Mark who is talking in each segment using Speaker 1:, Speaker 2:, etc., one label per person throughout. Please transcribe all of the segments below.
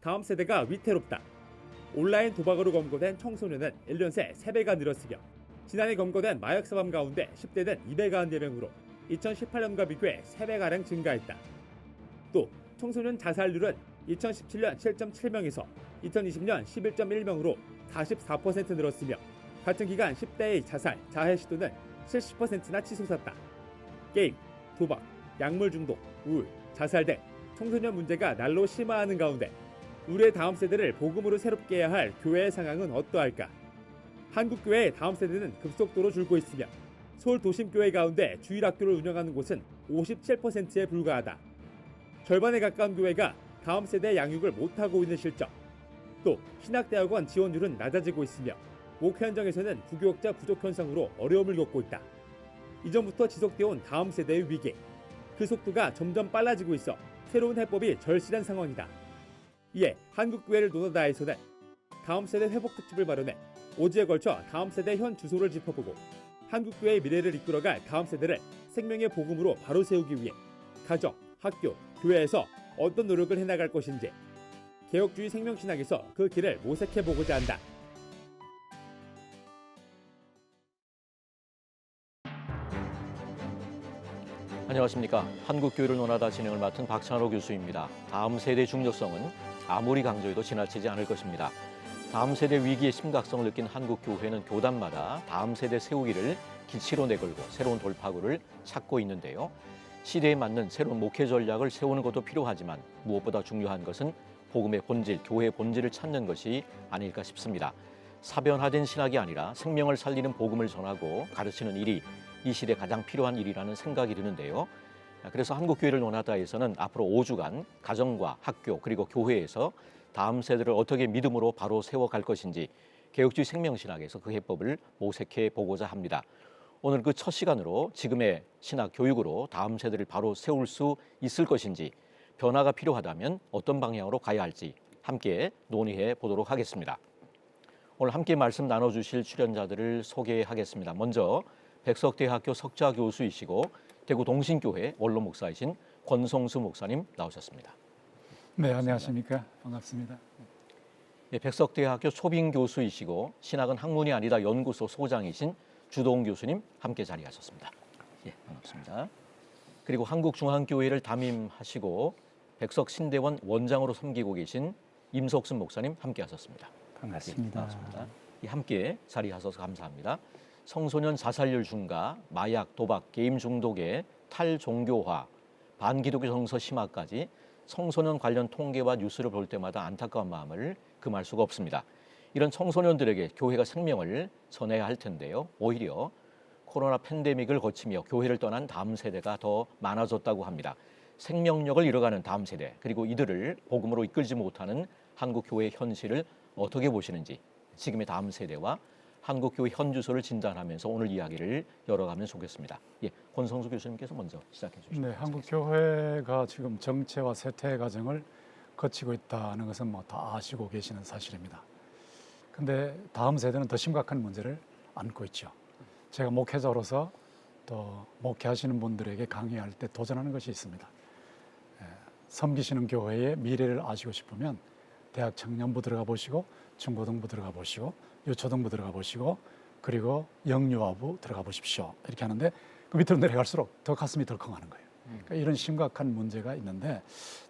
Speaker 1: 다음 세대가 위태롭다. 온라인 도박으로 검거된 청소년은 1년 새 3배가 늘었으며 지난해 검거된 마약 사범 가운데 10대는 294명으로 2018년과 비교해 3배가량 증가했다. 또 청소년 자살률은 2017년 7.7명에서 2020년 11.1명으로 44% 늘었으며 같은 기간 10대의 자살, 자해 시도는 70%나 치솟았다. 게임, 도박, 약물 중독, 우울, 자살 등 청소년 문제가 날로 심화하는 가운데 우리의 다음 세대를 복음으로 새롭게 해야 할 교회의 상황은 어떠할까? 한국교회의 다음 세대는 급속도로 줄고 있으며 서울 도심교회 가운데 주일학교를 운영하는 곳은 57%에 불과하다. 절반에 가까운 교회가 다음 세대 양육을 못하고 있는 실정. 또 신학대학원 지원율은 낮아지고 있으며 목회 현장에서는 부교육자 부족 현상으로 어려움을 겪고 있다. 이전부터 지속되어온 다음 세대의 위기. 그 속도가 점점 빨라지고 있어 새로운 해법이 절실한 상황이다. 이에 한국교회를 노노다에서는 다음 세대 회복 특집을 마련해 5주에 걸쳐 다음 세대 현 주소를 짚어보고 한국교회의 미래를 이끌어갈 다음 세대를 생명의 복음으로 바로 세우기 위해 가정, 학교, 교회에서 어떤 노력을 해나갈 것인지 개혁주의 생명신학에서 그 길을 모색해보고자 한다.
Speaker 2: 안녕하십니까. 한국교회를 논하다 진행을 맡은 박찬호 교수입니다. 다음 세대의 중요성은 아무리 강조해도 지나치지 않을 것입니다. 다음 세대 위기의 심각성을 느낀 한국교회는 교단마다 다음 세대 세우기를 기치로 내걸고 새로운 돌파구를 찾고 있는데요. 시대에 맞는 새로운 목회 전략을 세우는 것도 필요하지만 무엇보다 중요한 것은 복음의 본질, 교회의 본질을 찾는 것이 아닐까 싶습니다. 사변화된 신학이 아니라 생명을 살리는 복음을 전하고 가르치는 일이 이 시대에 가장 필요한 일이라는 생각이 드는데요. 그래서 한국교회를 논하다에서는 앞으로 5주간 가정과 학교 그리고 교회에서 다음 세대를 어떻게 믿음으로 바로 세워갈 것인지 개혁주의 생명신학에서 그 해법을 모색해 보고자 합니다. 오늘 그 첫 시간으로 지금의 신학 교육으로 다음 세대를 바로 세울 수 있을 것인지 변화가 필요하다면 어떤 방향으로 가야 할지 함께 논의해 보도록 하겠습니다. 오늘 함께 말씀 나눠주실 출연자들을 소개하겠습니다. 먼저 백석대학교 석좌 교수이시고 대구 동신교회 원로 목사이신 권성수 목사님 나오셨습니다.
Speaker 3: 네, 안녕하십니까. 반갑습니다.
Speaker 2: 네, 백석대학교 초빙 교수이시고 신학은 학문이 아니다 연구소 소장이신 주동 교수님 함께 자리하셨습니다. 예, 반갑습니다. 그리고 한국중앙교회를 담임하시고 백석신대원 원장으로 섬기고 계신 임석순 목사님 함께 하셨습니다.
Speaker 3: 반갑습니다.
Speaker 2: 예, 반갑습니다. 예, 함께 자리하셔서 감사합니다. 청소년 자살률 증가, 마약, 도박, 게임 중독의 탈종교화, 반기독교 정서 심화까지 청소년 관련 통계와 뉴스를 볼 때마다 안타까운 마음을 금할 수가 없습니다. 이런 청소년들에게 교회가 생명을 전해야 할 텐데요. 오히려 코로나 팬데믹을 거치며 교회를 떠난 다음 세대가 더 많아졌다고 합니다. 생명력을 잃어가는 다음 세대, 그리고 이들을 복음으로 이끌지 못하는 한국교회의 현실을 어떻게 보시는지 지금의 다음 세대와 한국교회 현 주소를 진단하면서 오늘 이야기를 열어가면 좋겠습니다. 예, 권성수 교수님께서 먼저 시작해 주시죠.
Speaker 3: 네, 한국교회가 지금 정체와 쇠퇴 과정을 거치고 있다는 것은 뭐 다 아시고 계시는 사실입니다. 근데 다음 세대는 더 심각한 문제를 안고 있죠. 제가 목회자로서 또 목회하시는 분들에게 강의할 때 도전하는 것이 있습니다. 섬기시는 교회의 미래를 아시고 싶으면 대학 청년부 들어가 보시고 중고등부 들어가 보시고 유초등부 들어가 보시고 그리고 영유아부 들어가 보십시오. 이렇게 하는데 그 밑으로 내려갈수록 더 가슴이 덜컹하는 거예요. 그러니까 이런 심각한 문제가 있는데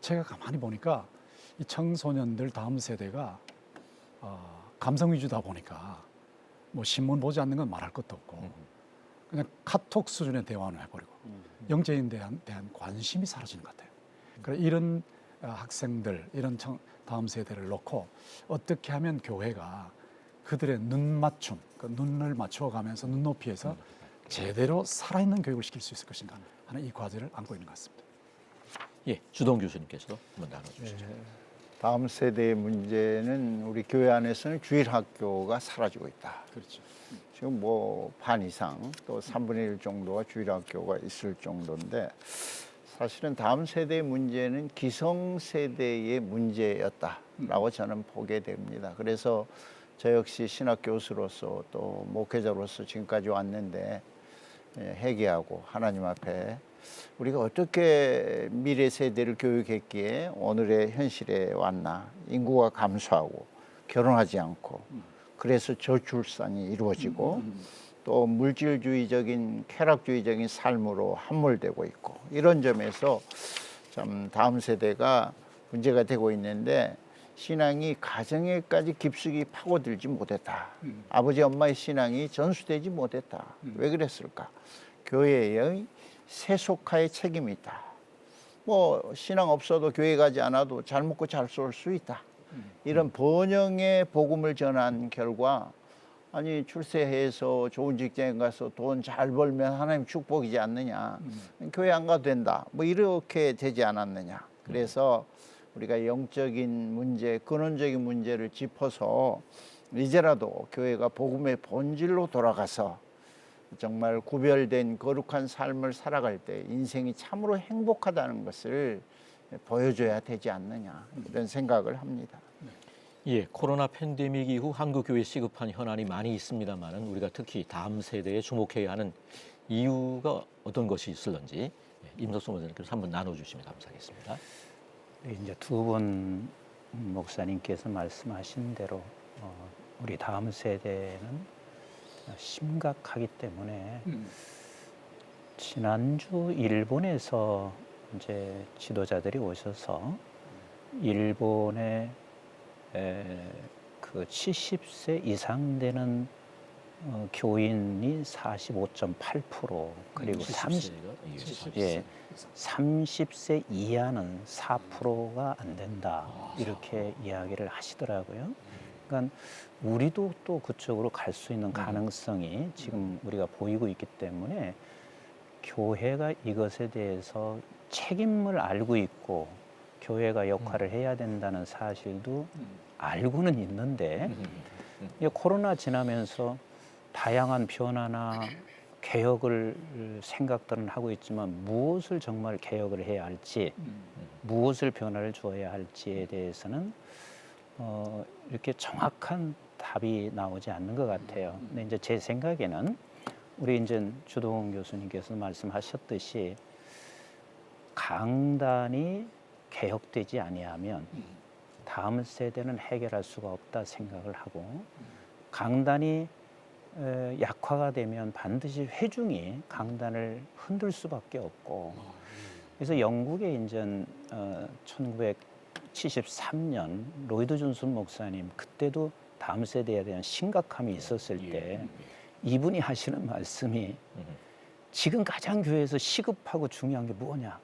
Speaker 3: 제가 가만히 보니까 이 청소년들 다음 세대가 감성 위주다 보니까 뭐 신문 보지 않는 건 말할 것도 없고 그냥 카톡 수준의 대화는 해버리고 영적인 대한 관심이 사라지는 것 같아요. 그래 이런 학생들, 이런 다음 세대를 놓고 어떻게 하면 교회가 그들의 눈맞춤, 그 눈을 맞춰가면서 눈높이에서 제대로 살아있는 교육을 시킬 수 있을 것인가 하는 이 과제를 안고 있는 것 같습니다.
Speaker 2: 예, 주동 교수님께서도 한번 나눠주시죠.
Speaker 4: 다음 세대의 문제는 우리 교회 안에서는 주일학교가 사라지고 있다.
Speaker 3: 그렇죠.
Speaker 4: 지금 뭐 반 이상 또 3분의 1 정도가 주일학교가 있을 정도인데 사실은 다음 세대의 문제는 기성세대의 문제였다라고 저는 보게 됩니다. 그래서 저 역시 신학 교수로서 또 목회자로서 지금까지 왔는데 회개하고 하나님 앞에 우리가 어떻게 미래 세대를 교육했기에 오늘의 현실에 왔나. 인구가 감소하고 결혼하지 않고 그래서 저출산이 이루어지고 또 물질주의적인 쾌락주의적인 삶으로 함몰되고 있고 이런 점에서 참 다음 세대가 문제가 되고 있는데 신앙이 가정에까지 깊숙이 파고들지 못했다. 아버지 엄마의 신앙이 전수되지 못했다. 왜 그랬을까? 교회의 세속화의 책임이 있다. 뭐 신앙 없어도 교회 가지 않아도 잘 먹고 잘 쏠 수 있다. 이런 번영의 복음을 전한 결과 아니 출세해서 좋은 직장에 가서 돈 잘 벌면 하나님 축복이지 않느냐. 교회 안 가도 된다. 뭐 이렇게 되지 않았느냐. 그래서 우리가 영적인 문제, 근원적인 문제를 짚어서 이제라도 교회가 복음의 본질로 돌아가서 정말 구별된 거룩한 삶을 살아갈 때 인생이 참으로 행복하다는 것을 보여줘야 되지 않느냐 이런 생각을 합니다.
Speaker 2: 예, 코로나 팬데믹 이후 한국 교회 시급한 현안이 많이 있습니다만은 우리가 특히 다음 세대에 주목해야 하는 이유가 어떤 것이 있을런지 임석수 목사님께서 한번 나눠주시면 감사하겠습니다.
Speaker 5: 이제 두 분 목사님께서 말씀하신 대로 우리 다음 세대는 심각하기 때문에 지난주 일본에서 이제 지도자들이 오셔서 일본의 그 70세 이상 되는 교인이 45.8% 그리고 30세 이하는 4%가 안 된다 이렇게 이야기를 하시더라고요. 그러니까 우리도 또 그쪽으로 갈 수 있는 가능성이 지금 우리가 보이고 있기 때문에 교회가 이것에 대해서 책임을 알고 있고 교회가 역할을 해야 된다는 사실도 알고는 있는데 이 코로나 지나면서 다양한 변화나 개혁을 생각들은 하고 있지만 무엇을 정말 개혁을 해야 할지 무엇을 변화를 주어야 할지에 대해서는 이렇게 정확한 답이 나오지 않는 것 같아요. 근데 이제 제 생각에는 우리 이제 주동훈 교수님께서 말씀하셨듯이 강단이 개혁되지 아니하면 다음 세대는 해결할 수가 없다 생각을 하고 강단이 약화가 되면 반드시 회중이 강단을 흔들 수밖에 없고 그래서 영국의 이제 1973년 로이드 존슨 목사님 그때도 다음 세대에 대한 심각함이 있었을 때 이분이 하시는 말씀이 지금 가장 교회에서 시급하고 중요한 게 뭐냐?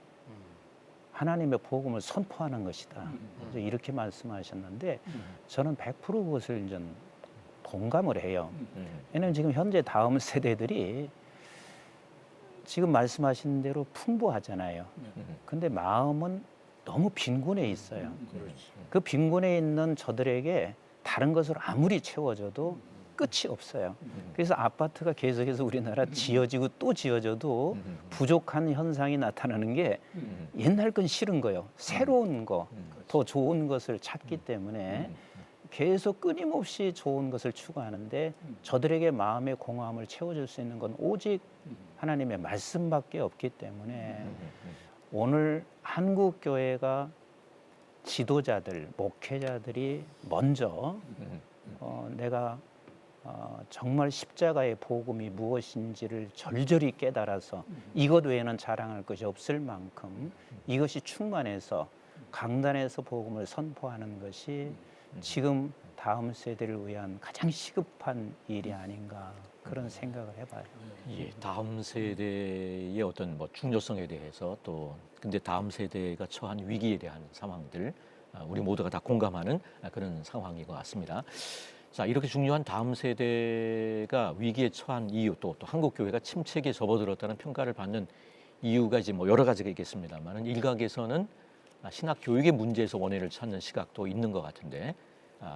Speaker 5: 하나님의 복음을 선포하는 것이다. 이렇게 말씀하셨는데 저는 100% 그것을 이제 동감을 해요. 왜냐하면 지금 현재 다음 세대들이 지금 말씀하신 대로 풍부하잖아요. 근데 마음은 너무 빈곤해 있어요. 그 빈곤해 있는 저들에게 다른 것을 아무리 채워줘도 끝이 없어요. 그래서 아파트가 계속해서 우리나라 지어지고 또 지어져도 부족한 현상이 나타나는 게 옛날 건 싫은 거예요. 새로운 거, 더 좋은 것을 찾기 때문에 계속 끊임없이 좋은 것을 추구하는데 저들에게 마음의 공허함을 채워줄 수 있는 건 오직 하나님의 말씀밖에 없기 때문에 오늘 한국 교회가 지도자들, 목회자들이 먼저 내가 정말 십자가의 복음이 무엇인지를 절절히 깨달아서 이것 외에는 자랑할 것이 없을 만큼 이것이 충만해서 강단에서 복음을 선포하는 것이 지금 다음 세대를 위한 가장 시급한 일이 아닌가 그런 생각을 해봐요.
Speaker 2: 예, 다음 세대의 어떤 뭐 중요성에 대해서 또 근데 다음 세대가 처한 위기에 대한 상황들 우리 모두가 다 공감하는 그런 상황인 것 같습니다. 자, 이렇게 중요한 다음 세대가 위기에 처한 이유 또 한국 교회가 침체기에 접어들었다는 평가를 받는 이유가 이제 뭐 여러 가지가 있겠습니다만은 일각에서는 신학 교육의 문제에서 원인을 찾는 시각도 있는 것 같은데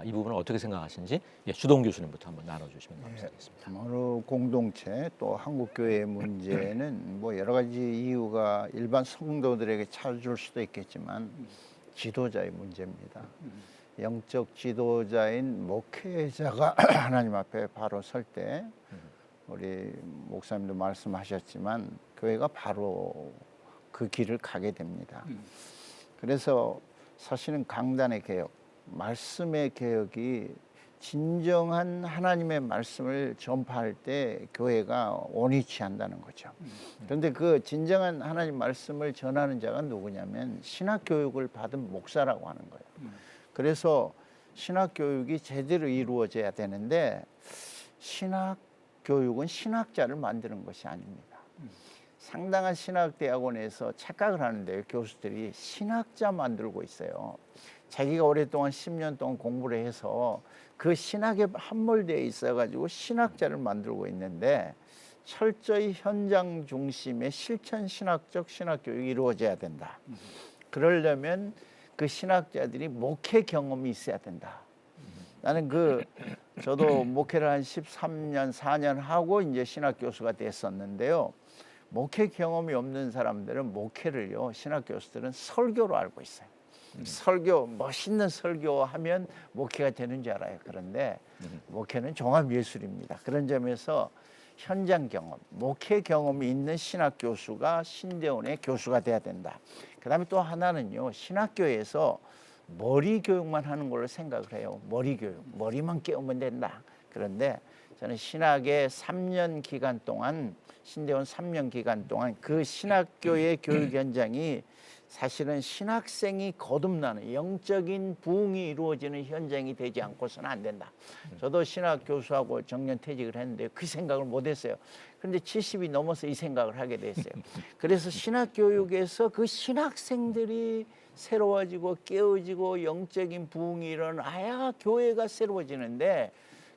Speaker 2: 이 부분은 어떻게 생각하시는지 주동 교수님부터 한번 나눠주시면 감사하겠습니다.
Speaker 4: 어느 공동체 또 한국 교회의 문제는 뭐 여러 가지 이유가 일반 성도들에게 찾아줄 수도 있겠지만 지도자의 문제입니다. 영적 지도자인 목회자가 하나님 앞에 바로 설 때 우리 목사님도 말씀하셨지만 교회가 바로 그 길을 가게 됩니다. 그래서 사실은 강단의 개혁, 말씀의 개혁이 진정한 하나님의 말씀을 전파할 때 교회가 원위치한다는 거죠. 그런데 그 진정한 하나님 말씀을 전하는 자가 누구냐면 신학 교육을 받은 목사라고 하는 거예요. 그래서 신학 교육이 제대로 이루어져야 되는데 신학 교육은 신학자를 만드는 것이 아닙니다. 상당한 신학대학원에서 착각을 하는데요. 교수들이 신학자 만들고 있어요. 자기가 오랫동안 10년 동안 공부를 해서 그 신학에 함몰되어 있어가지고 신학자를 만들고 있는데 철저히 현장 중심의 실천 신학적 신학 교육이 이루어져야 된다. 그러려면 그 신학자들이 목회 경험이 있어야 된다. 나는 저도 목회를 한 13년, 4년 하고 이제 신학 교수가 됐었는데요. 목회 경험이 없는 사람들은 목회를요, 신학 교수들은 설교로 알고 있어요. 설교, 멋있는 설교하면 목회가 되는 줄 알아요. 그런데 목회는 종합예술입니다. 그런 점에서 현장 경험, 목회 경험이 있는 신학 교수가 신대원의 교수가 돼야 된다. 그 다음에 또 하나는요, 신학교에서 머리 교육만 하는 걸로 생각을 해요. 머리 교육, 머리만 깨우면 된다. 그런데 저는 신학의 3년 기간 동안, 신대원 3년 기간 동안 그 신학교의 교육 현장이 사실은 신학생이 거듭나는 영적인 부흥이 이루어지는 현장이 되지 않고서는 안 된다. 저도 신학 교수하고 정년 퇴직을 했는데 그 생각을 못 했어요. 그런데 70이 넘어서 이 생각을 하게 됐어요. 그래서 신학 교육에서 그 신학생들이 새로워지고 깨어지고 영적인 부흥이 일어나야 교회가 새로워지는데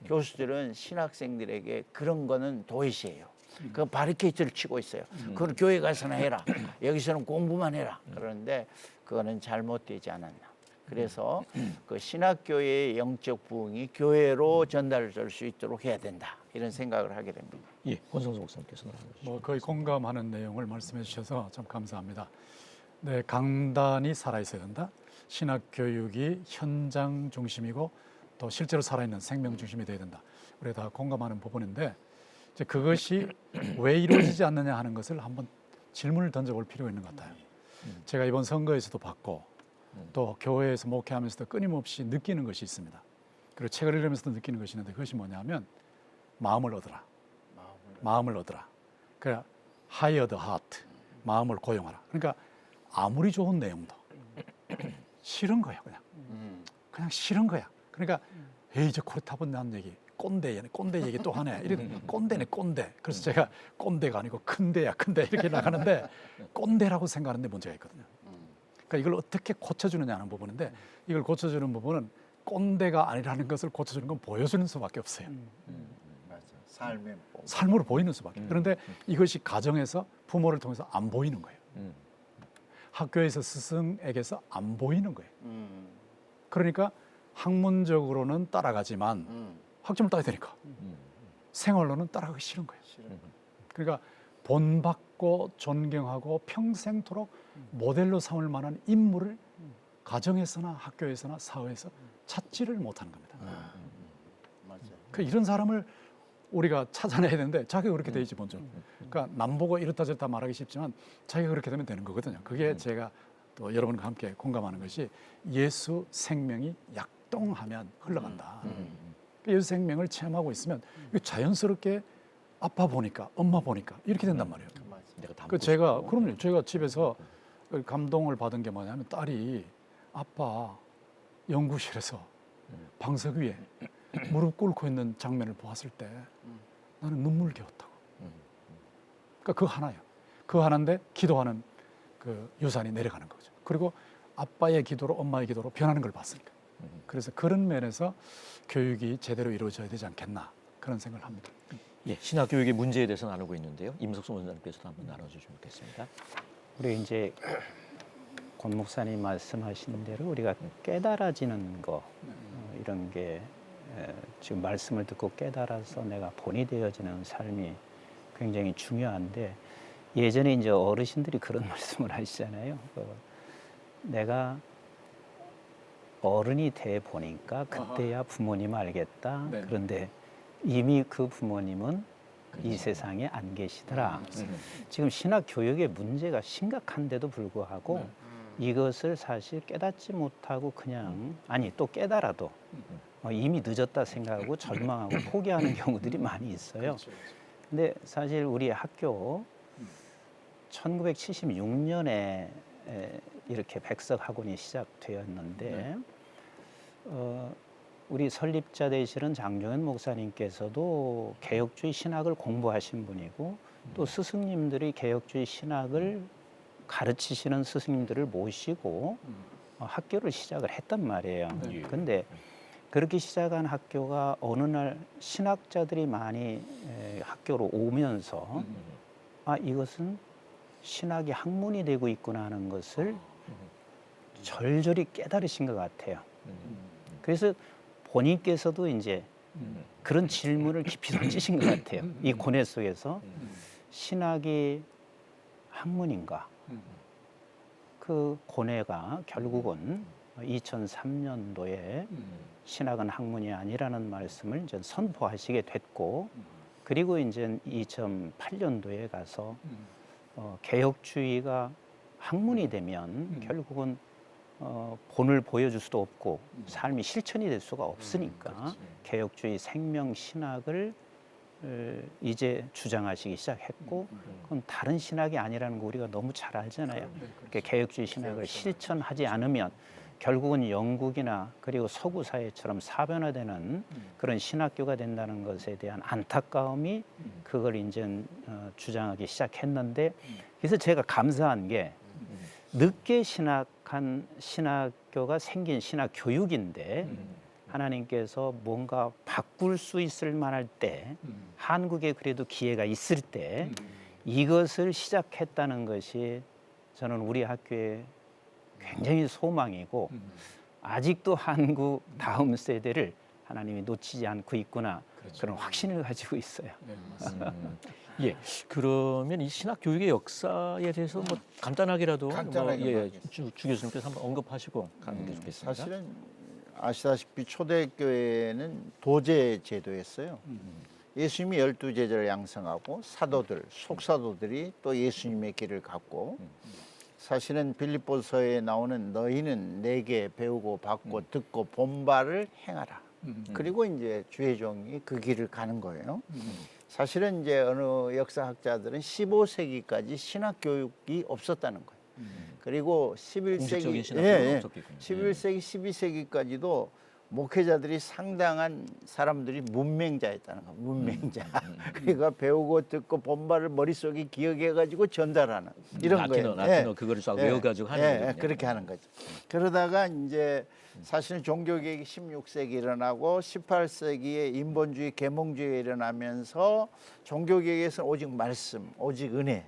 Speaker 4: 교수들은 신학생들에게 그런 거는 도외시예요. 그 바리케이트를 치고 있어요. 그걸 교회 가서나 해라. 여기서는 공부만 해라. 그런데 그거는 잘못되지 않았나. 그래서 그 신학교의 영적 부흥이 교회로 전달될 수 있도록 해야 된다. 이런 생각을 하게 됩니다.
Speaker 2: 예, 권성수 목사님께서 나눠주시죠.
Speaker 3: 뭐 거의 공감하는 내용을 말씀해 주셔서 참 감사합니다. 네, 강단이 살아있어야 된다. 신학 교육이 현장 중심이고 또 실제로 살아있는 생명 중심이 되어야 된다. 우리가 다 공감하는 부분인데 이제 그것이 왜 이루어지지 않느냐 하는 것을 한번 질문을 던져볼 필요가 있는 것 같아요. 제가 이번 선거에서도 봤고 또 교회에서 목회하면서도 끊임없이 느끼는 것이 있습니다. 그리고 책을 읽으면서도 느끼는 것이 있는데 그것이 뭐냐면 마음을 얻어라. 마음을 얻어라. 그러니까 hire the heart. 마음을 고용하라. 그러니까 아무리 좋은 내용도 싫은 거야 그냥 싫은 거야. 그러니까 에이 저 코르타분한 얘기 꼰대 얘기 또 하네. 이렇게 꼰대네 꼰대. 그래서 제가 꼰대가 아니고 큰대야 큰대 이렇게 나가는데 꼰대라고 생각하는데 문제가 있거든요. 그러니까 이걸 어떻게 고쳐주느냐 하는 부분인데 이걸 고쳐주는 부분은 꼰대가 아니라는 것을 고쳐주는 건 보여주는 수밖에 없어요.
Speaker 4: 맞아.
Speaker 3: 삶으로 보이는 수밖에. 그런데 이것이 가정에서 부모를 통해서 안 보이는 거예요. 학교에서 스승에게서 안 보이는 거예요. 그러니까 학문적으로는 따라가지만 학점을 따야 되니까 생활로는 따라가기 싫은 거예요. 그러니까 본받고 존경하고 평생토록 모델로 삼을 만한 인물을 가정에서나 학교에서나 사회에서 찾지를 못하는 겁니다.
Speaker 4: 맞아요.
Speaker 3: 그러니까 이런 사람을 우리가 찾아내야 되는데 자기가 그렇게 되지 먼저. 그러니까 남 보고 이렇다 저렇다 말하기 쉽지만 자기가 그렇게 되면 되는 거거든요. 그게 제가 또 여러분과 함께 공감하는 것이 예수 생명이 약동하면 흘러간다. 예수 생명을 체험하고 있으면 자연스럽게 아빠 보니까 엄마 보니까 이렇게 된단 말이에요. 그럼요. 제가 집에서 감동을 받은 게 뭐냐면 딸이 아빠 연구실에서 방석 위에 무릎 꿇고 있는 장면을 보았을 때 나는 눈물겨웠다고. 그러니까 그 하나예요. 그 하나인데 기도하는 그 유산이 내려가는 거죠. 그리고 아빠의 기도로 엄마의 기도로 변하는 걸 봤으니까. 그래서 그런 면에서 교육이 제대로 이루어져야 되지 않겠나 그런 생각을 합니다.
Speaker 2: 예, 신학 교육의 문제에 대해서 나누고 있는데요. 임석수 원장님께서도 한번 나눠주시면 좋겠습니다.
Speaker 5: 우리 이제 권 목사님 말씀하신 대로 우리가 깨달아지는 거 이런 게 지금 말씀을 듣고 깨달아서 내가 본이 되어지는 삶이 굉장히 중요한데 예전에 이제 어르신들이 그런 말씀을 하시잖아요. 내가 어른이 돼 보니까 그때야 부모님 알겠다.
Speaker 3: 네.
Speaker 5: 그런데 이미 그 부모님은 이 세상에 안 계시더라. 지금 신학 교육의 문제가 심각한데도 불구하고 이것을 사실 깨닫지 못하고 그냥 아니 또 깨달아도 이미 늦었다 생각하고 절망하고 포기하는 경우들이 많이 있어요. 근데 사실 우리 학교 1976년에 이렇게 백석 학원이 시작되었는데 우리 설립자 되시는 장종현 목사님께서도 개혁주의 신학을 공부하신 분이고 또 스승님들이 개혁주의 신학을 가르치시는 스승님들을 모시고 학교를 시작을 했단 말이에요. 그런데 그렇게 시작한 학교가 어느 날 신학자들이 많이 학교로 오면서 이것은 신학이 학문이 되고 있구나 하는 것을 절절히 깨달으신 것 같아요. 그래서 본인께서도 이제 그런 질문을 깊이 던지신 것 같아요. 이 고뇌 속에서 신학이 학문인가? 그 고뇌가 결국은 2003년도에 신학은 학문이 아니라는 말씀을 이제 선포하시게 됐고, 그리고 이제 2008년도에 가서 개혁주의가 학문이 되면 결국은 본을 보여줄 수도 없고 삶이 실천이 될 수가 없으니까 개혁주의 생명 신학을 이제 주장하시기 시작했고, 그건 다른 신학이 아니라는 거 우리가 너무 잘 알잖아요. 그러니까 개혁주의 신학을 실천하지 않으면 결국은 영국이나 그리고 서구 사회처럼 사변화되는 그런 신학교가 된다는 것에 대한 안타까움이 그걸 이제 주장하기 시작했는데, 그래서 제가 감사한 게 늦게 신학한 신학교가 생긴 신학 교육인데 하나님께서 뭔가 바꿀 수 있을 만할 때, 한국에 그래도 기회가 있을 때 이것을 시작했다는 것이 저는 우리 학교의 굉장히 소망이고, 아직도 한국 다음 세대를 하나님이 놓치지 않고 있구나, 그런 확신을 가지고 있어요.
Speaker 2: 예, 그러면 이 신학 교육의 역사에 대해서 뭐 간단하게라도 주 교수님께서 한번 언급하시고 가는 게 좋겠습니다.
Speaker 4: 사실은 아시다시피 초대교회는 도제 제도였어요. 예수님이 12제자를 양성하고 사도들, 속사도들이 또 예수님의 길을 갔고, 사실은 빌립보서에 나오는 너희는 내게 배우고 받고 듣고 본바를 행하라. 그리고 이제 주의 종이 그 길을 가는 거예요. 사실은 이제 어느 역사학자들은 15세기까지 신학 교육이 없었다는 거예요. 그리고
Speaker 2: 공식적인
Speaker 4: 11세기,
Speaker 2: 신학 교육은 없었겠군요.
Speaker 4: 11세기, 12세기까지도 목회자들이 상당한 사람들이 문맹자였다는 거예요. 문맹자. 그러니까 배우고 듣고 본바를 머릿속에 기억해가지고 전달하는 이런 거예요.
Speaker 2: 라틴어 그거를 쫙 외워가지고 하는 거죠.
Speaker 4: 그렇게 하는 거죠. 그러다가 이제 사실은 종교개혁이 16세기 일어나고 18세기에 인본주의, 계몽주의가 일어나면서 종교개혁에서는 오직 말씀, 오직 은혜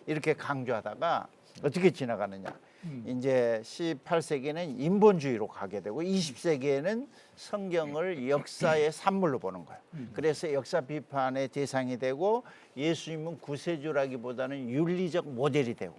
Speaker 4: 이렇게 강조하다가 어떻게 지나가느냐. 이제 18세기에는 인본주의로 가게 되고 20세기에는 성경을 역사의 산물로 보는 거예요. 그래서 역사 비판의 대상이 되고 예수님은 구세주라기보다는 윤리적 모델이 되고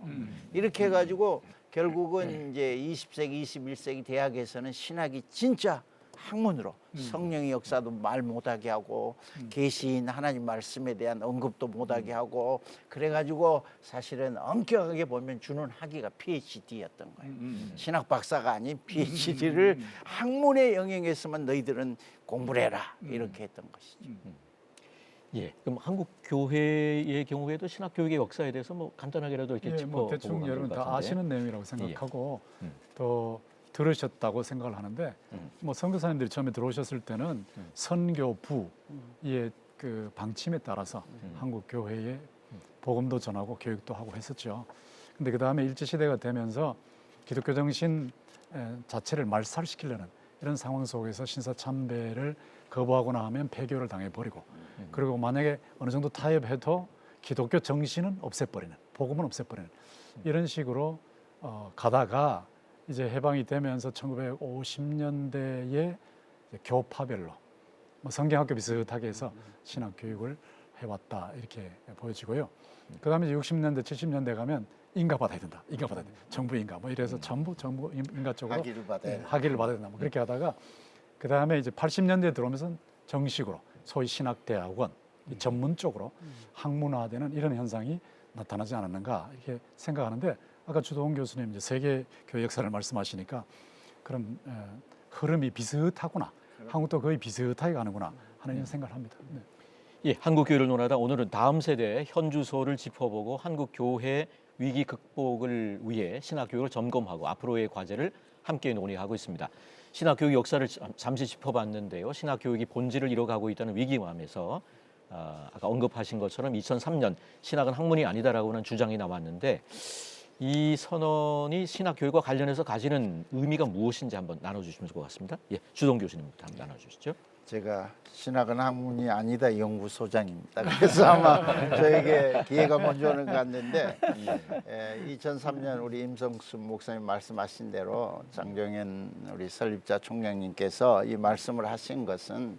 Speaker 4: 이렇게 해가지고 결국은 이제 20세기, 21세기 대학에서는 신학이 진짜 학문으로 성령의 역사도 말 못하게 하고 계시인 하나님 말씀에 대한 언급도 못하게 하고 그래가지고 사실은 엄격하게 보면 주는 학위가 PhD였던 거예요. 신학 박사가 아닌 PhD를 학문의 영역에서만 너희들은 공부를 해라 이렇게 했던 것이죠.
Speaker 2: 예, 그럼 한국 교회의 경우에도 신학 교육의 역사에 대해서 뭐 간단하게라도 이렇게 짚어보고
Speaker 3: 대충 여러분 다 아시는 내용이라고 생각하고 또 들으셨다고 생각을 하는데, 뭐 선교사님들이 처음에 들어오셨을 때는 선교부의 그 방침에 따라서 한국 교회에 복음도 전하고 교육도 하고 했었죠. 근데 그 다음에 일제 시대가 되면서 기독교 정신 자체를 말살시키려는 이런 상황 속에서 신사참배를 거부하거나 하면 폐교를 당해버리고, 그리고 만약에 어느 정도 타협해도 기독교 정신은 없애버리는, 복음은 없애버리는 이런 식으로 가다가 이제 해방이 되면서 1950년대에 교파별로 뭐 성경학교 비슷하게 해서 신학 교육을 해왔다 이렇게 보여지고요. 그다음에 이제 60년대, 70년대 가면 인가 받아야 된다, 인가 받아야 된다, 정부 인가 뭐 이래서 전부 인가 쪽으로
Speaker 4: 학위를 받아야 된다.
Speaker 3: 학위를 받아야 된다, 뭐 그렇게 하다가 그다음에 이제 80년대에 들어오면서 정식으로 소위 신학대학원 이 전문적으로 학문화되는 이런 현상이 나타나지 않았는가 이렇게 생각하는데 아까 주동훈 교수님 이제 세계 교회 역사를 말씀하시니까 그런 흐름이 비슷하구나. 한국도 거의 비슷하게 가는구나 하는 이런 생각을 합니다. 네.
Speaker 2: 예, 한국 교회를 논하다 오늘은 다음 세대의 현주소를 짚어보고 한국 교회 위기 극복을 위해 신학 교육을 점검하고 앞으로의 과제를 함께 논의하고 있습니다. 신학 교육 역사를 잠시 짚어봤는데요. 신학 교육이 본질을 잃어가고 있다는 위기감에서 아까 언급하신 것처럼 2003년 신학은 학문이 아니다라고는 주장이 나왔는데 이 선언이 신학 교육과 관련해서 가지는 의미가 무엇인지 한번 나눠주시면 좋을 것 같습니다. 예, 주동 교수님부터 한번 나눠주시죠.
Speaker 4: 제가 신학은 학문이 아니다 연구소장입니다. 그래서 아마 저에게 기회가 먼저 오는 것 같는데 2003년 우리 임성수 목사님 말씀하신 대로 장정현 우리 설립자 총장님께서 이 말씀을 하신 것은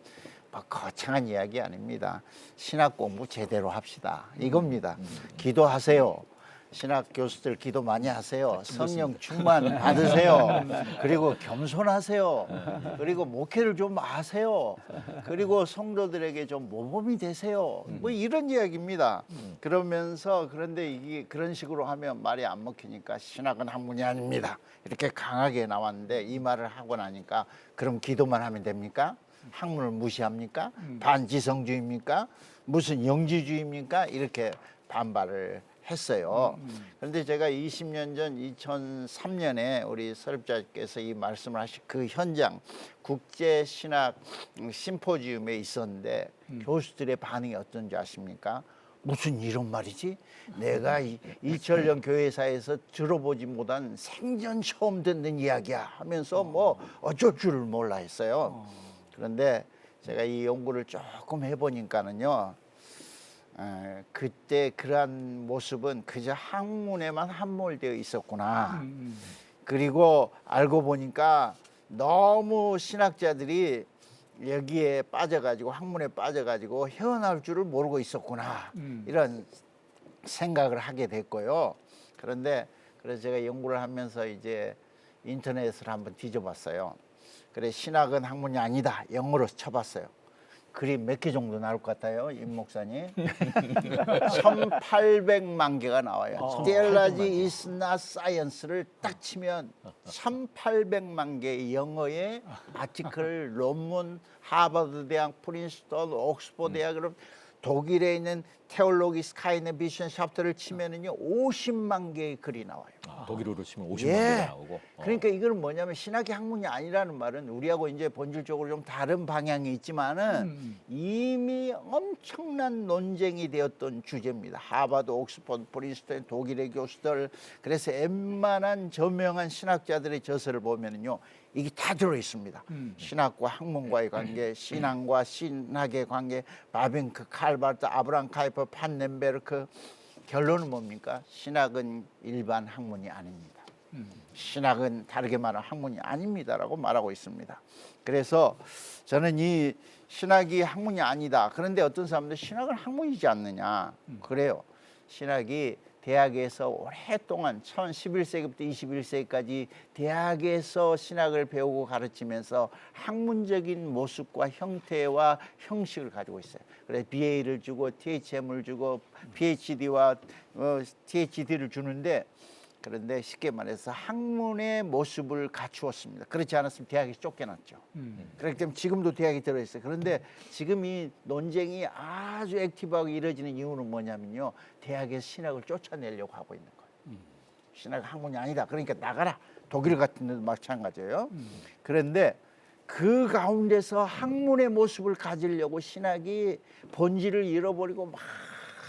Speaker 4: 뭐 거창한 이야기 아닙니다. 신학 공부 제대로 합시다. 이겁니다. 기도하세요. 신학 교수들 기도 많이 하세요. 성령 충만 받으세요. 그리고 겸손하세요. 그리고 목회를 좀 하세요. 그리고 성도들에게 좀 모범이 되세요. 뭐 이런 이야기입니다. 그러면서 그런데 이게 그런 식으로 하면 말이 안 먹히니까 신학은 학문이 아닙니다. 이렇게 강하게 나왔는데 이 말을 하고 나니까 그럼 기도만 하면 됩니까? 학문을 무시합니까? 반지성주의입니까? 무슨 영지주의입니까? 이렇게 반발을 했어요. 그런데 제가 20년 전 2003년에 우리 설립자께서 이 말씀을 하신 그 현장 국제신학 심포지움에 있었는데 교수들의 반응이 어떤지 아십니까? 무슨 이런 말이지? 내가 일천년 교회사에서 들어보지 못한 생전 처음 듣는 이야기야 하면서 뭐 어쩔 줄을 몰라 했어요. 그런데 제가 이 연구를 조금 해보니까는요. 그때 그러한 모습은 그저 학문에만 함몰되어 있었구나. 그리고 알고 보니까 너무 신학자들이 여기에 빠져가지고 학문에 빠져가지고 헤어나올 줄을 모르고 있었구나. 이런 생각을 하게 됐고요. 그런데 그래서 제가 연구를 하면서 이제 인터넷을 한번 뒤져봤어요. 그래 신학은 학문이 아니다. 영어로 쳐봤어요. 글이 몇 개 정도 나올 것 같아요, 임 목사님? 1,800만 개가 나와요. Theology is not science를 딱 치면 1,800만 개의 영어의 아티클, 논문, 하버드 대학, 프린스턴, 옥스퍼드 대학, 그럼 독일에 있는 테올로기 스카이네 비션 샤프트를 치면은요 50만 개의 글이 나와요.
Speaker 2: 독일어로 치면 50만 개가 나오고.
Speaker 4: 그러니까 이거는 뭐냐면 신학이 학문이 아니라는 말은 우리하고 이제 본질적으로 좀 다른 방향이 있지만은 이미 엄청난 논쟁이 되었던 주제입니다. 하버드, 옥스퍼드, 프린스턴, 독일의 교수들 그래서 웬만한 저명한 신학자들의 저서를 보면은요 이게 다 들어 있습니다. 신학과 학문과의 관계, 신앙과 신학의 관계, 바빙크, 칼바르트, 아브람 카이퍼, 판넨베르크. 결론은 뭡니까? 신학은 일반 학문이 아닙니다. 신학은 다르게 말하면 학문이 아닙니다라고 말하고 있습니다. 그래서 저는 이 신학이 학문이 아니다. 그런데 어떤 사람들 신학은 학문이지 않느냐. 그래요. 신학이 대학에서 오랫동안 11세기부터 21세기까지 대학에서 신학을 배우고 가르치면서 학문적인 모습과 형태와 형식을 가지고 있어요. 그래서 BA를 주고 THM을 주고 PhD와 THD를 주는데 그런데 쉽게 말해서 학문의 모습을 갖추었습니다. 그렇지 않았으면 대학에서 쫓겨났죠. 그렇기 때문에 지금도 대학이 들어있어요. 그런데 지금 이 논쟁이 아주 액티브하게 이루어지는 이유는 뭐냐면요. 대학에서 신학을 쫓아내려고 하고 있는 거예요. 신학 학문이 아니다. 그러니까 나가라. 독일 같은 데도 마찬가지예요. 그런데 그 가운데서 학문의 모습을 가지려고 신학이 본질을 잃어버리고 막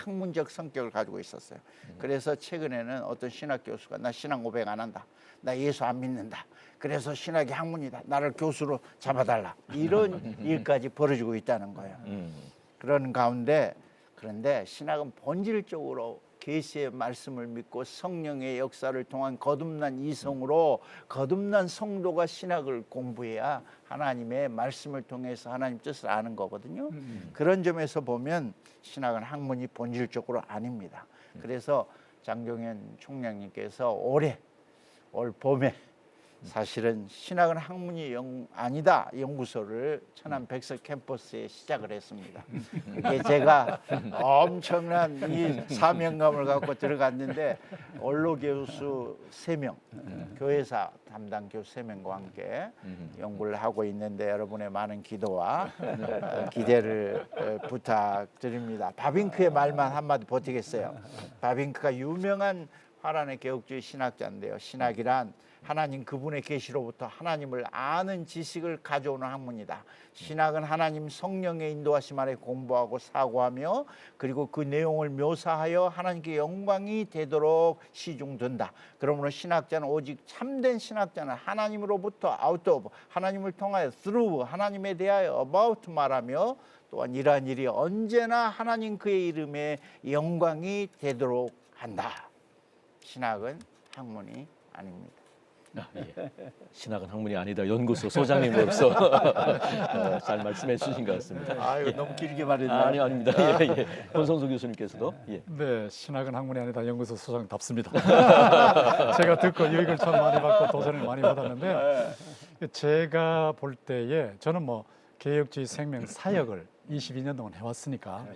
Speaker 4: 학문적 성격을 가지고 있었어요. 그래서 최근에는 어떤 신학 교수가 나 신학 고백 안 한다. 나 예수 안 믿는다. 그래서 신학이 학문이다. 나를 교수로 잡아달라. 이런 일까지 벌어지고 있다는 거예요. 그런 가운데 그런데 신학은 본질적으로 계시의 말씀을 믿고 성령의 역사를 통한 거듭난 이성으로 거듭난 성도가 신학을 공부해야 하나님의 말씀을 통해서 하나님 뜻을 아는 거거든요. 그런 점에서 보면 신학은 학문이 본질적으로 아닙니다. 그래서 장종현 총장님께서 올 봄에 사실은 신학은 학문이 아니다 연구소를 천안 백석 캠퍼스에 시작을 했습니다. 이게 제가 엄청난 이 사명감을 갖고 들어갔는데 원로 교수 3명, 교회사 담당 교수 3명과 함께 연구를 하고 있는데 여러분의 많은 기도와 기대를 부탁드립니다. 바빙크의 말만 한마디 버티겠어요. 바빙크가 유명한 화란의 개혁주의 신학자인데요. 신학이란 하나님 그분의 계시로부터 하나님을 아는 지식을 가져오는 학문이다. 신학은 하나님 성령의 인도하심 아래 공부하고 사고하며 그리고 그 내용을 묘사하여 하나님께 영광이 되도록 시중된다. 그러므로 신학자는 오직 참된 신학자는 하나님으로부터 out of, 하나님을 통하여 through, 하나님에 대하여 about 말하며 또한 이러한 일이 언제나 하나님 그의 이름에 영광이 되도록 한다. 신학은 학문이 아닙니다.
Speaker 2: 신학은 학문이 아니다. 연구소 소장님으로서 잘 말씀해 주신 것 같습니다.
Speaker 4: 아유 너무 길게 말했나?
Speaker 2: 아니 아닙니다. 예. 권성수 교수님께서도
Speaker 3: 네, 신학은 학문이 아니다. 연구소 소장답습니다. 제가 듣고 유익을 참 많이 받고 도전을 많이 받았는데 제가 볼 때에 저는 뭐 개혁주의 생명 사역을 22년 동안 해왔으니까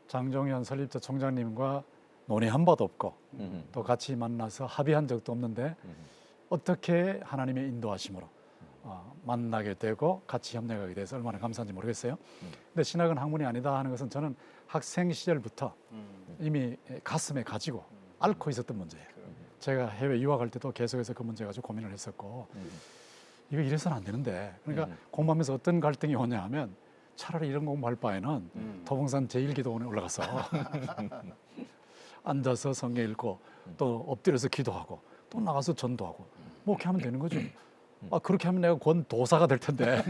Speaker 3: 장종현 설립자 총장님과 논의한 바도 없고 또 같이 만나서 합의한 적도 없는데 어떻게 하나님의 인도하심으로 만나게 되고 같이 협력하게 돼서 얼마나 감사한지 모르겠어요. 근데 신학은 학문이 아니다 하는 것은 저는 학생 시절부터 이미 가슴에 가지고 앓고 있었던 문제예요. 제가 해외 유학할 때도 계속해서 그 문제 가지고 고민을 했었고 이거 이래서는 안 되는데 그러니까 공부하면서 어떤 갈등이 오냐 하면 차라리 이런 공부할 바에는 도봉산 제1기도원에 올라가서 앉아서 성경 읽고 또 엎드려서 기도하고 또 나가서 전도하고 뭐 이렇게 하면 되는 거죠. 그렇게 하면 내가 권도사가 될 텐데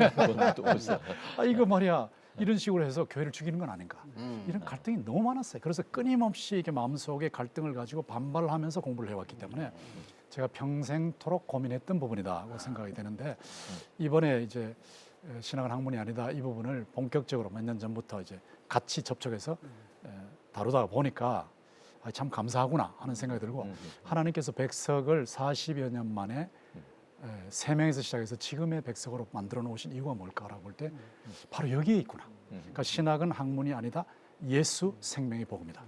Speaker 3: 이거 말이야 이런 식으로 해서 교회를 죽이는 건 아닌가. 이런 갈등이 너무 많았어요. 그래서 끊임없이 이게 마음속에 갈등을 가지고 반발하면서 공부를 해왔기 때문에 제가 평생토록 고민했던 부분이다고 생각이 되는데 이번에 이제 신학은 학문이 아니다 이 부분을 본격적으로 몇 년 전부터 이제 같이 접촉해서 다루다가 보니까 참 감사하구나 하는 생각이 들고 하나님께서 백석을 40여 년 만에 3명에서 시작해서 지금의 백석으로 만들어 놓으신 이유가 뭘까라고 볼 때 바로 여기에 있구나. 그러니까 신학은 학문이 아니다. 예수 생명의 복음이다.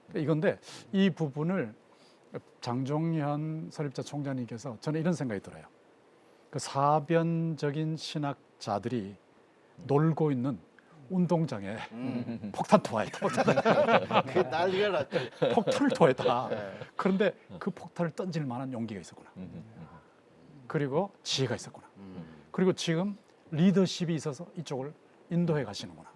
Speaker 3: 그러니까 이건데 이 부분을 장종현 설립자 총장님께서 저는 이런 생각이 들어요. 그 사변적인 신학자들이 놀고 있는 운동장에 폭탄 투하했다.
Speaker 4: 그 난리가 났죠.
Speaker 3: 폭탄을 투하했다. 그런데 그 폭탄을 던질 만한 용기가 있었구나. 그리고 지혜가 있었구나. 그리고 지금 리더십이 있어서 이쪽을 인도해 가시는구나.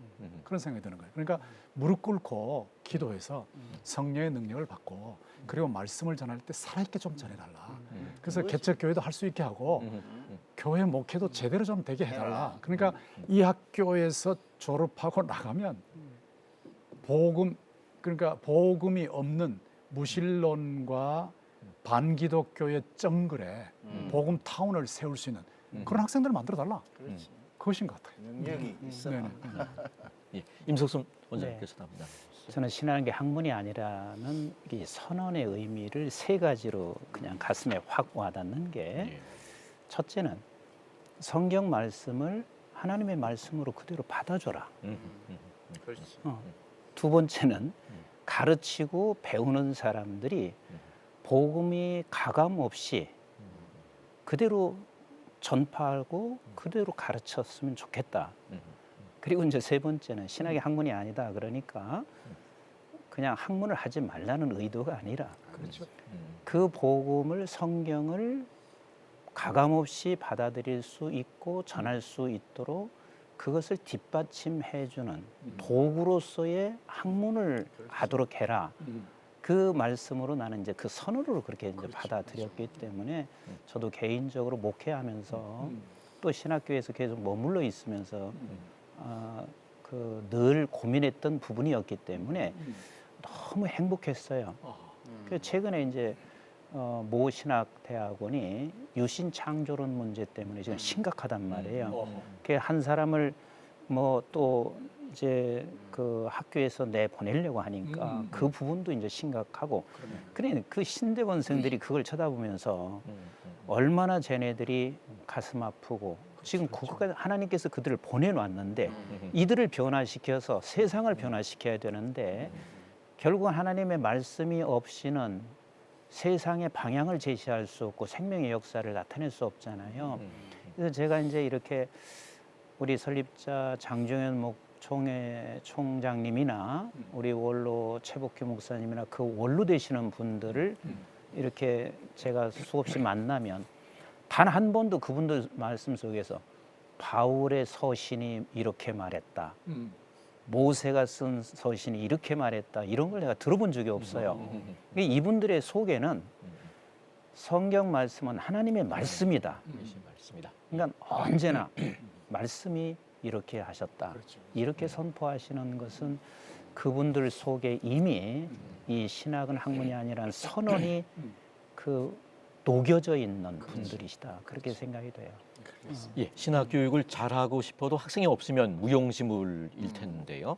Speaker 3: 그런 생각이 드는 거예요. 그러니까 무릎 꿇고 기도해서 성령의 능력을 받고 그리고 말씀을 전할 때 살아있게 좀 전해달라. 그래서 개척교회도 할 수 있게 하고 교회 목회도 제대로 좀 되게 해달라. 그러니까 이 학교에서 졸업하고 나가면 그러니까 복음이 없는 무신론과 반기독교의 정글에 복음 타운을 세울 수 있는 그런 학생들을 만들어 달라. 그것인 것 같아요.
Speaker 4: 능력이 있어.
Speaker 2: 예. 임석순 원장님께서 답니다.
Speaker 5: 저는 신하는 게 학문이 아니라는 이 선언의 의미를 3가지로 그냥 가슴에 확 와닿는 게 첫째는 성경 말씀을 하나님의 말씀으로 그대로 받아줘라.
Speaker 4: 그렇지.
Speaker 5: 두 번째는 가르치고 배우는 사람들이 복음이 가감 없이 그대로 전파하고 그대로 가르쳤으면 좋겠다. 그리고 이제 3번째는 신학의 학문이 아니다. 그러니까 그냥 학문을 하지 말라는 의도가 아니라
Speaker 3: 그렇죠.
Speaker 5: 그 복음을 성경을 가감없이 받아들일 수 있고 전할 수 있도록 그것을 뒷받침해주는 도구로서의 학문을 하도록 해라. 그 말씀으로 나는 이제 그 선으로 그렇게 이제 받아들였기 때문에 저도 개인적으로 목회하면서 또 신학교에서 계속 머물러 있으면서 그 늘 고민했던 부분이었기 때문에 너무 행복했어요. 그래서 최근에 이제 모 신학대학원이 유신 창조론 문제 때문에 지금 심각하단 말이에요. 그 한 사람을 뭐 또 이제 그 학교에서 내 보내려고 하니까 그 부분도 이제 심각하고 그래 그 신대원생들이 그걸 쳐다보면서 얼마나 쟤네들이 가슴 아프고 지금 그거가 하나님께서 그들을 보내놨는데 이들을 변화시켜서 세상을 변화시켜야 되는데 결국은 하나님의 말씀이 없이는 세상의 방향을 제시할 수 없고 생명의 역사를 나타낼 수 없잖아요. 그래서 제가 이제 이렇게 우리 설립자 장종현 총장님이나 우리 원로 최복규 목사님이나 그 원로 되시는 분들을 이렇게 제가 수없이 만나면 단 한 번도 그분들 말씀 속에서 바울의 서신이 이렇게 말했다. 모세가 쓴 서신이 이렇게 말했다. 이런 걸 내가 들어본 적이 없어요. 이분들의 속에는 성경 말씀은 하나님의 말씀이다.
Speaker 2: 말씀이다.
Speaker 5: 그러니까 언제나 말씀이 이렇게 하셨다. 이렇게 선포하시는 것은 그분들 속에 이미 이 신학은 학문이 아니라는 선언이 그 녹여져 있는 분들이시다. 그렇게 생각이 돼요.
Speaker 2: 예, 신학 교육을 잘하고 싶어도 학생이 없으면 무용지물일 텐데요.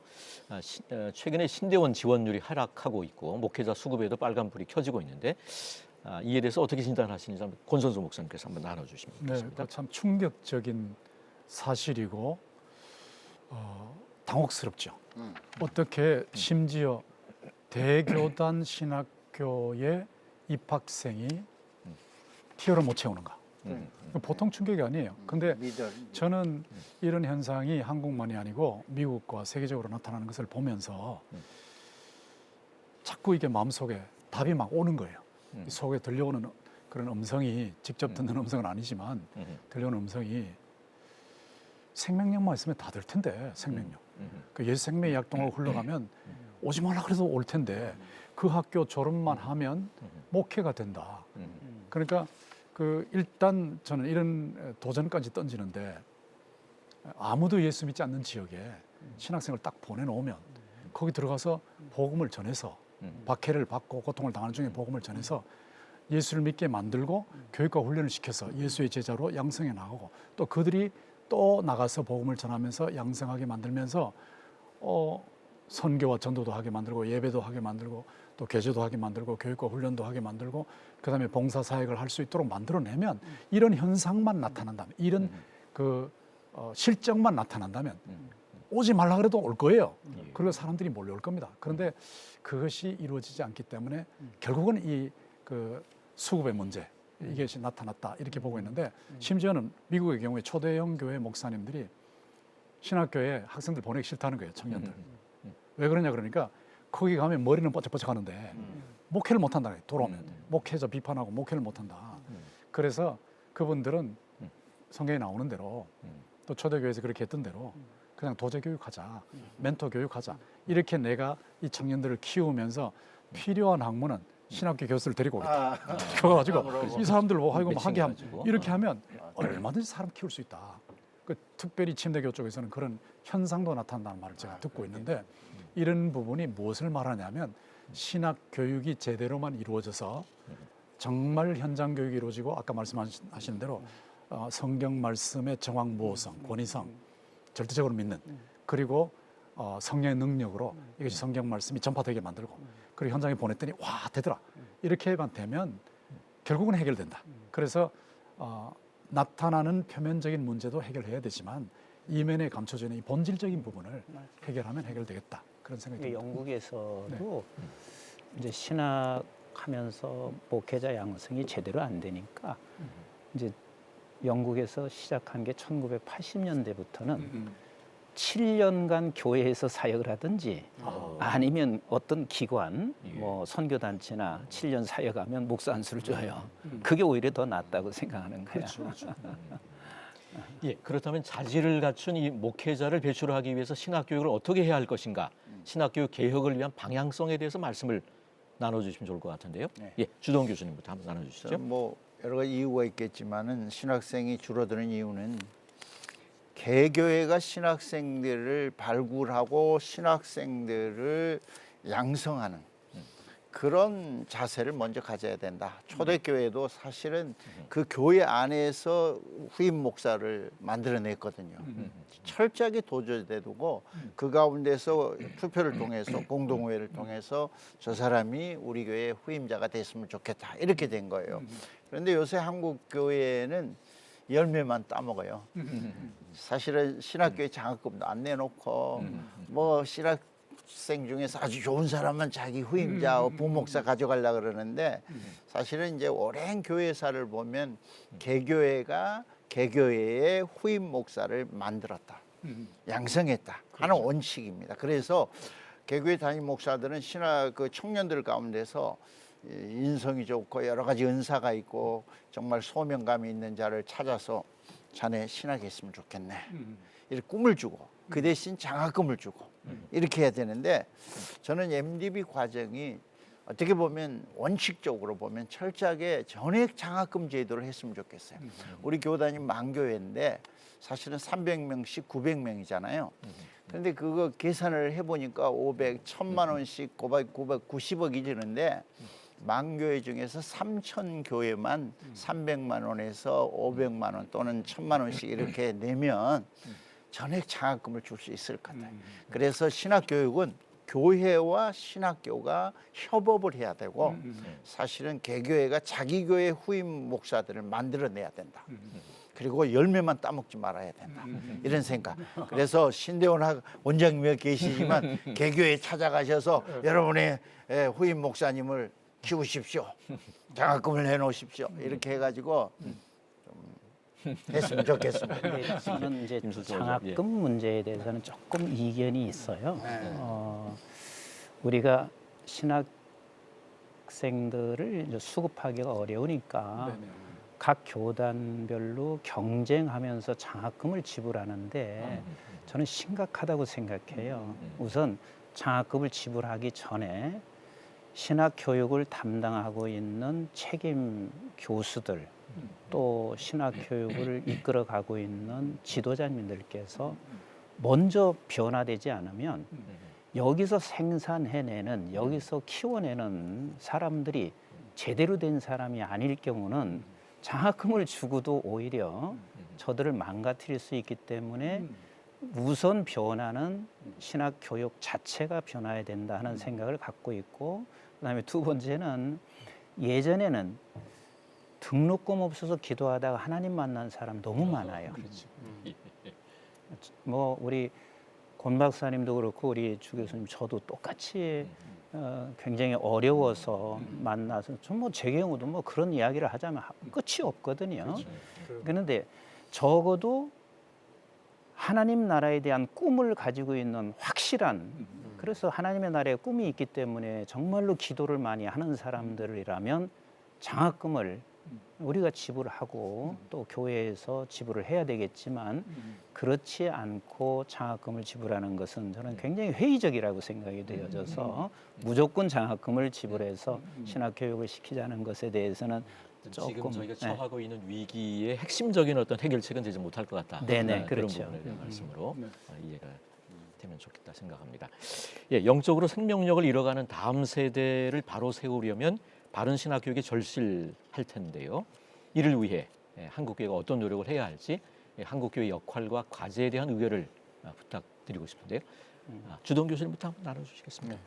Speaker 2: 최근에 신대원 지원율이 하락하고 있고 목회자 수급에도 빨간불이 켜지고 있는데 이에 대해서 어떻게 진단하시는지 한번 권선수 목사님께서 한번 나눠주시면
Speaker 3: 네,
Speaker 2: 좋겠습니다.
Speaker 3: 참 충격적인 사실이고 당혹스럽죠. 어떻게 심지어 대교단 신학교의 입학생이 티어를 못 채우는가? 보통 충격이 아니에요. 근데 저는 이런 현상이 한국만이 아니고 미국과 세계적으로 나타나는 것을 보면서 자꾸 이게 마음속에 답이 막 오는 거예요. 속에 들려오는 그런 음성이 직접 듣는 음성은 아니지만 들려오는 음성이 생명력만 있으면 다 될 텐데 생명력. 그 예수 생명의 약동으로 흘러가면 오지 말라 그래도 올 텐데 그 학교 졸업만 하면 목회가 된다. 그러니까 그 일단 저는 이런 도전까지 던지는데 아무도 예수 믿지 않는 지역에 신학생을 딱 보내놓으면 거기 들어가서 복음을 전해서 박해를 받고 고통을 당하는 중에 복음을 전해서 예수를 믿게 만들고 교육과 훈련을 시켜서 예수의 제자로 양성해 나가고 또 그들이 또 나가서 복음을 전하면서 양성하게 만들면서 선교와 전도도 하게 만들고 예배도 하게 만들고 또 개조도 하게 만들고 교육과 훈련도 하게 만들고 그다음에 봉사 사역을 할 수 있도록 만들어내면 이런 현상만 나타난다면 이런 그 실정만 나타난다면 오지 말라 그래도 올 거예요. 그리고 사람들이 몰려올 겁니다. 그런데 그것이 이루어지지 않기 때문에 결국은 이 그 수급의 문제 이것이 나타났다 이렇게 보고 있는데 심지어는 미국의 경우에 초대형 교회 목사님들이 신학교에 학생들 보내기 싫다는 거예요. 청년들. 왜 그러냐 그러니까 거기 가면 머리는 뻗쩍뻗쩍 하는데 목회를 못한다. 돌아오면 목회자 비판하고 목회를 못한다. 그래서 그분들은 성경에 나오는 대로 또 초대교회에서 그렇게 했던 대로 그냥 도제 교육하자, 멘토 교육하자. 이렇게 내가 이 청년들을 키우면서 필요한 학문은 신학교 교수를 데리고 오겠다. 그래가지고 이 사람들 뭐 하고 하게 하면 이렇게 하면 얼마든지 사람 키울 수 있다. 그 특별히 침대교 쪽에서는 그런 현상도 나타난다는 말을 제가 듣고 있는데 이런 부분이 무엇을 말하냐면 신학 교육이 제대로만 이루어져서 정말 현장 교육이 이루어지고 아까 말씀하시는 대로 성경 말씀의 정확무호성, 권위성 절대적으로 믿는 그리고 성령의 능력으로 이것이 성경 말씀이 전파되게 만들고 그리고 현장에 보냈더니 와 되더라 이렇게만 되면 결국은 해결된다. 그래서 나타나는 표면적인 문제도 해결해야 되지만 이면에 감춰져 있는 이 본질적인 부분을 해결하면 해결되겠다 그런 생각이 듭니다.
Speaker 5: 영국에서도 이제 신학하면서 목회자 양성이 제대로 안 되니까 이제 영국에서 시작한 게 1980년대부터는 7년간 교회에서 사역을 하든지 아니면 어떤 기관 뭐 선교단체나 7년 사역하면 목사 안수를 줘요. 그게 오히려 더 낫다고 생각하는 거야.
Speaker 3: 그렇죠.
Speaker 2: 예, 그렇다면 자질을 갖춘 이 목회자를 배출하기 위해서 신학교육을 어떻게 해야 할 것인가? 신학교육 개혁을 위한 방향성에 대해서 말씀을 나눠주시면 좋을 것 같은데요.
Speaker 4: 네.
Speaker 2: 예, 주동 교수님부터 한번 나눠주시죠.
Speaker 4: 뭐 여러 가지 이유가 있겠지만은 신학생이 줄어드는 이유는 개교회가 신학생들을 발굴하고 신학생들을 양성하는 그런 자세를 먼저 가져야 된다. 초대교회도 사실은 그 교회 안에서 후임 목사를 만들어냈거든요. 철저하게 도전돼 두고 그 가운데서 투표를 통해서 공동회를 통해서 저 사람이 우리 교회 후임자가 됐으면 좋겠다. 이렇게 된 거예요. 그런데 요새 한국 교회는 열매만 따먹어요. 사실은 신학교에 장학금도 안 내놓고 뭐 신학생 중에서 아주 좋은 사람만 자기 후임자, 부목사 가져가려고 그러는데 사실은 이제 오랜 교회사를 보면 개교회가 개교회의 후임 목사를 만들었다. 양성했다 하는 원칙입니다. 그래서 개교회 담임 목사들은 신학 그 청년들 가운데서 인성이 좋고 여러 가지 은사가 있고 정말 소명감이 있는 자를 찾아서 자네 신학했으면 좋겠네. 이렇게 꿈을 주고 그 대신 장학금을 주고 이렇게 해야 되는데 저는 MDB 과정이 어떻게 보면 원칙적으로 보면 철저하게 전액 장학금 제도를 했으면 좋겠어요. 우리 교단이 만교회인데 사실은 300명씩 900명이잖아요. 그런데 그거 계산을 해보니까 500, 1000만 원씩 990억이 드는데 만교회 중에서 3천 교회만 300만 원에서 500만 원 또는 1000만 원씩 이렇게 내면 전액 장학금을 줄 수 있을 것 같아요. 그래서 신학교육은 교회와 신학교가 협업을 해야 되고 사실은 개교회가 자기 교회 후임 목사들을 만들어내야 된다. 그리고 열매만 따먹지 말아야 된다. 이런 생각. 그래서 신대원 원장님이 계시지만 개교회에 찾아가셔서 여러분의 후임 목사님을 키우십시오. 장학금을 내놓으십시오. 이렇게 해가지고 좀 했으면 좋겠습니다.
Speaker 5: 근데 저는 이제
Speaker 2: 임수정
Speaker 5: 장학금
Speaker 2: 의원,
Speaker 5: 문제에 대해서는 조금 이견이 있어요. 우리가 신학생들을 이제 수급하기가 어려우니까 각 교단별로 경쟁하면서 장학금을 지불하는데 저는 심각하다고 생각해요. 우선 장학금을 지불하기 전에 신학 교육을 담당하고 있는 책임 교수들 또 신학 교육을 이끌어가고 있는 지도자님들께서 먼저 변화되지 않으면 여기서 생산해내는 여기서 키워내는 사람들이 제대로 된 사람이 아닐 경우는 장학금을 주고도 오히려 저들을 망가뜨릴 수 있기 때문에 우선 변화는 신학 교육 자체가 변화해야 된다 하는 생각을 갖고 있고 그다음에 두 번째는 예전에는 등록금 없어서 기도하다가 하나님 만난 사람 너무 많아요. 뭐 우리 권 박사님도 그렇고 우리 주 교수님 저도 똑같이 굉장히 어려워서 만나서 좀 뭐 제 경우도 뭐 그런 이야기를 하자면 끝이 없거든요. 그런데 적어도 하나님 나라에 대한 꿈을 가지고 있는 확실한 그래서 하나님의 나라에 꿈이 있기 때문에 정말로 기도를 많이 하는 사람들이라면 장학금을 우리가 지불하고 또 교회에서 지불을 해야 되겠지만 그렇지 않고 장학금을 지불하는 것은 저는 굉장히 회의적이라고 생각이 되어져서 무조건 장학금을 지불해서 신학교육을 시키자는 것에 대해서는
Speaker 2: 지금
Speaker 5: 조금
Speaker 2: 저희가 처하고 있는 위기의 핵심적인 어떤 해결책은 되지 못할 것 같다.
Speaker 5: 네네,
Speaker 2: 그런
Speaker 5: 그렇죠.
Speaker 2: 부분에 대한 말씀으로 이해가 되면 좋겠다 생각합니다. 예, 영적으로 생명력을 잃어가는 다음 세대를 바로 세우려면 바른 신학 교육에 절실할 텐데요. 이를 위해 한국교회가 어떤 노력을 해야 할지 한국교회 역할과 과제에 대한 의견을 부탁드리고 싶은데요. 주동 교수님부터 한번 나눠주시겠습니까?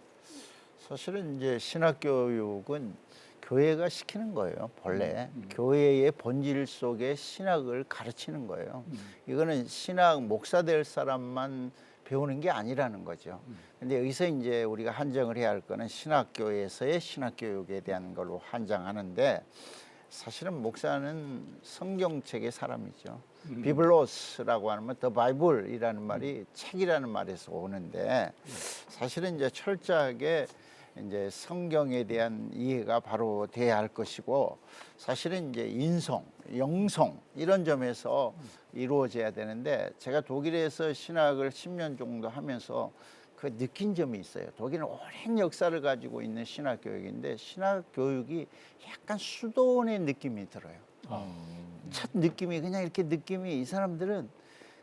Speaker 4: 사실은 이제 신학 교육은 교회가 시키는 거예요. 본래 교회의 본질 속에 신학을 가르치는 거예요. 이거는 신학 목사 될 사람만 배우는 게 아니라는 거죠. 근데 여기서 이제 우리가 한정을 해야 할 거는 신학교에서의 신학교육에 대한 걸로 한정하는데 사실은 목사는 성경책의 사람이죠. 비블로스라고 하면 더 바이블이라는 말이 책이라는 말에서 오는데 사실은 이제 철저하게 이제 성경에 대한 이해가 바로 돼야 할 것이고 사실은 이제 인성, 영성 이런 점에서 이루어져야 되는데 제가 독일에서 신학을 10년 정도 하면서 그 느낀 점이 있어요. 독일은 오랜 역사를 가지고 있는 신학 교육인데 신학 교육이 약간 수도원의 느낌이 들어요. 첫 느낌이 그냥 이렇게 느낌이 이 사람들은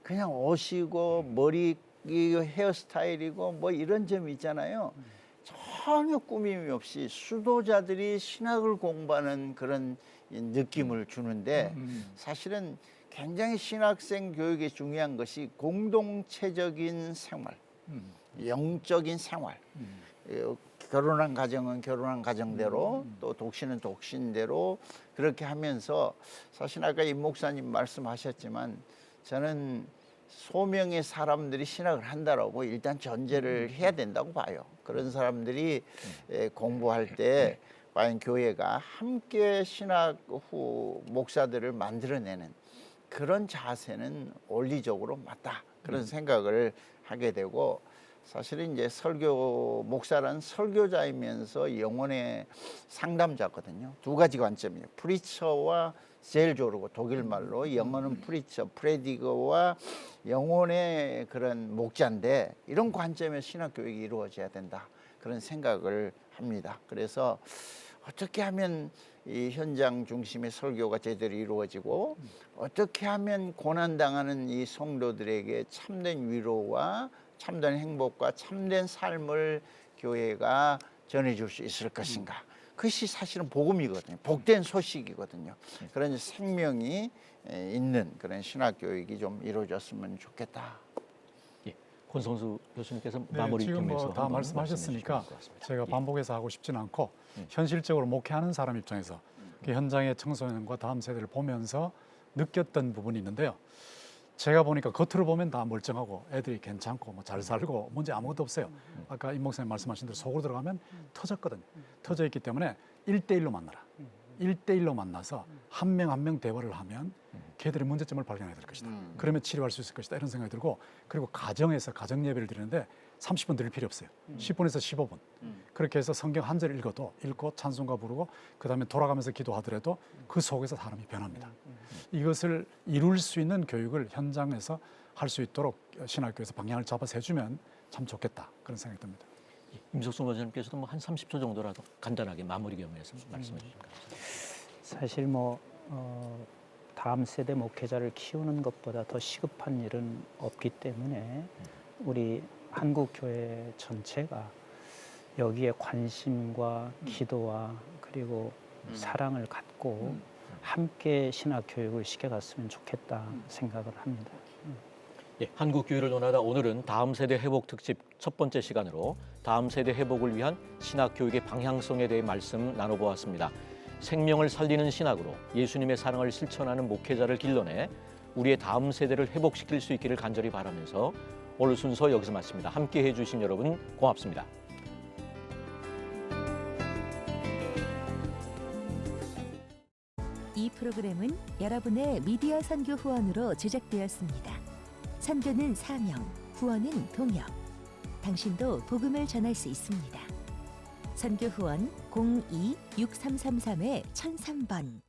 Speaker 4: 그냥 옷이고 머리 헤어스타일이고 뭐 이런 점이 있잖아요. 전혀 꾸밈이 없이 수도자들이 신학을 공부하는 그런 느낌을 주는데 사실은 굉장히 신학생 교육에 중요한 것이 공동체적인 생활, 영적인 생활. 결혼한 가정은 결혼한 가정대로 또 독신은 독신대로 그렇게 하면서 사실 아까 임 목사님 말씀하셨지만 저는 소명의 사람들이 신학을 한다라고 일단 전제를 해야 된다고 봐요. 그런 사람들이 공부할 때 과연 교회가 함께 신학 후 목사들을 만들어내는 그런 자세는 원리적으로 맞다. 그런 생각을 하게 되고 사실은 이제 설교 목사란 설교자이면서 영혼의 상담자거든요. 두 가지 관점이에요. 프리처와 제일 좋고 독일 말로 영어는 프리처, 프레디거와 영혼의 그런 목자인데 이런 관점에서 신학 교육이 이루어져야 된다. 그런 생각을 합니다. 그래서 어떻게 하면 이 현장 중심의 설교가 제대로 이루어지고 어떻게 하면 고난당하는 이 성도들에게 참된 위로와 참된 행복과 참된 삶을 교회가 전해줄 수 있을 것인가. 그것이 사실은 복음이거든요. 복된 소식이거든요. 그런 생명이 있는 그런 신학교육이 좀 이루어졌으면 좋겠다.
Speaker 2: 예, 권성수 교수님께서
Speaker 3: 네,
Speaker 2: 마무리
Speaker 3: 지금
Speaker 2: 겸해서
Speaker 3: 뭐 다
Speaker 2: 한번
Speaker 3: 말씀하셨으니까
Speaker 2: 말씀해 주시면 좋을 것 같습니다.
Speaker 3: 제가 반복해서 하고 싶지는 않고 현실적으로 목회하는 사람 입장에서 그 현장의 청소년과 다음 세대를 보면서 느꼈던 부분이 있는데요. 제가 보니까 겉으로 보면 다 멀쩡하고 애들이 괜찮고 뭐 잘 살고 문제 아무것도 없어요. 아까 임 목사님 말씀하신 대로 속으로 들어가면 터졌거든요. 터져 있기 때문에 1대1로 만나라. 1대1로 만나서 한 명 한 명 대화를 하면 걔들의 문제점을 발견해야 될 것이다. 그러면 치료할 수 있을 것이다. 이런 생각이 들고 그리고 가정에서 가정 예배를 드리는데 30분 드릴 필요 없어요. 10분에서 15분. 그렇게 해서 성경 한 절 읽고 찬송가 부르고 그다음에 돌아가면서 기도하더라도 그 속에서 사람이 변합니다. 이것을 이룰 수 있는 교육을 현장에서 할 수 있도록 신학교에서 방향을 잡아서 해주면 참 좋겠다. 그런 생각이 듭니다.
Speaker 2: 임석순 원장님께서도 뭐 한 30초 정도라도 간단하게 마무리 겸해서 말씀해 주실까요?
Speaker 5: 사실 뭐 다음 세대 목회자를 키우는 것보다 더 시급한 일은 없기 때문에 우리 한국 교회 전체가 여기에 관심과 기도와 그리고 사랑을 갖고 함께 신학 교육을 시켜갔으면 좋겠다 생각을 합니다.
Speaker 2: 예, 한국 교회를 논하다 오늘은 다음 세대 회복 특집 첫 번째 시간으로 다음 세대 회복을 위한 신학 교육의 방향성에 대해 말씀 나눠보았습니다. 생명을 살리는 신학으로 예수님의 사랑을 실천하는 목회자를 길러내 우리의 다음 세대를 회복시킬 수 있기를 간절히 바라면서 오늘 순서 여기서 마칩니다. 함께해 주신 여러분 고맙습니다.
Speaker 6: 이 프로그램은 여러분의 미디어 선교 후원으로 제작되었습니다. 선교는 사명, 후원은 동역. 당신도 복음을 전할 수 있습니다. 선교 후원 02-6333-1003번